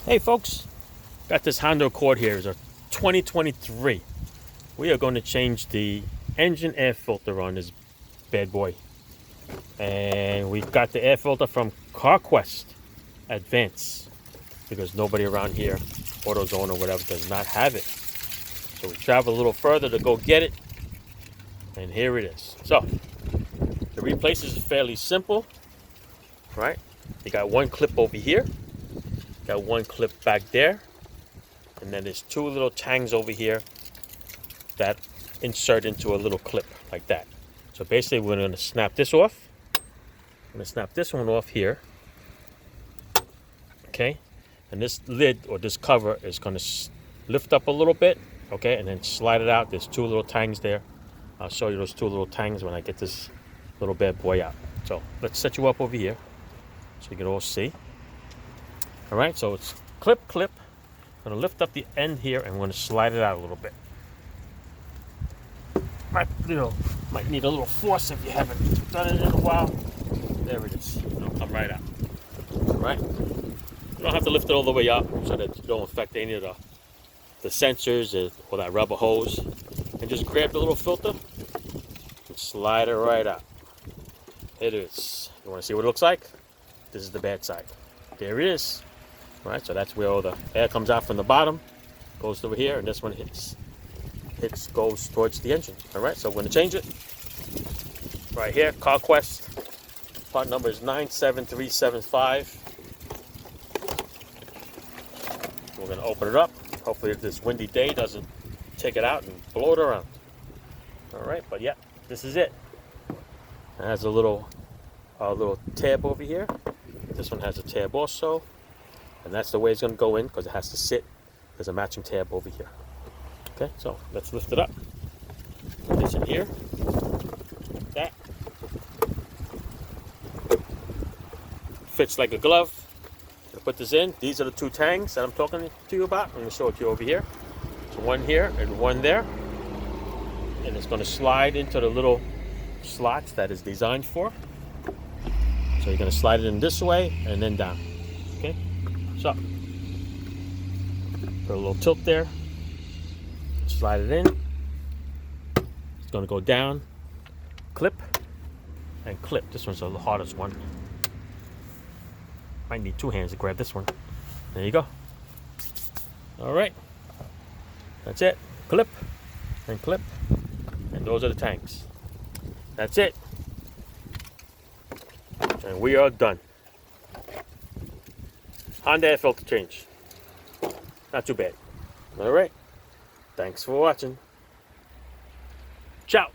Hey folks, got this Honda Accord here. It's a 2023. We are going to change the engine air filter on this bad boy. And we've got the air filter from CarQuest Advance because nobody around here, AutoZone or whatever, does not have it. So we travel a little further to go get it. And here it is. So the replace is fairly simple, right? You got one clip over here. Got one clip back there, and then there's two little tangs over here that insert into a little clip like that. So basically we're going to snap this off. I'm going to snap this one off here. Okay, and this lid or this cover is going to lift up a little bit, okay, and then slide it out. There's two little tangs there. I'll show you those two little tangs when I get this little bad boy out. So let's set you up over here so you can all see. All right, so it's clip. I'm going to lift up the end here and we're going to slide it out a little bit. Might need a little force if you haven't done it in a while. There it is. It'll come right out. All right. You don't have to lift it all the way up so that you don't affect any of the sensors or that rubber hose. And just grab the little filter and slide it right out. It is. You want to see what it looks like? This is the bad side. There it is. All right, so that's where all the air comes out from the bottom, goes over here, and this one goes towards the engine. All right, so we're going to change it. Right here, CarQuest. Part number is 97375. We're going to open it up. Hopefully this windy day doesn't take it out and blow it around. All right, but yeah, this is it. It has a little tab over here. This one has a tab also. And that's the way it's going to go in because it has to sit. There's a matching tab over here. Okay, so let's lift it up. Put this in here. Like that. Fits like a glove. Put this in. These are the two tangs that I'm talking to you about. I'm going to show it to you over here. So one here and one there. And it's going to slide into the little slots that is designed for. So you're going to slide it in this way and then down. Okay? So, put a little tilt there, slide it in, it's going to go down, clip, and clip. This one's the hardest one. Might need two hands to grab this one. There you go. Alright, that's it. Clip, and those are the tanks. That's it. And we are done. Honda air filter change. Not too bad. All right. Thanks for watching. Ciao.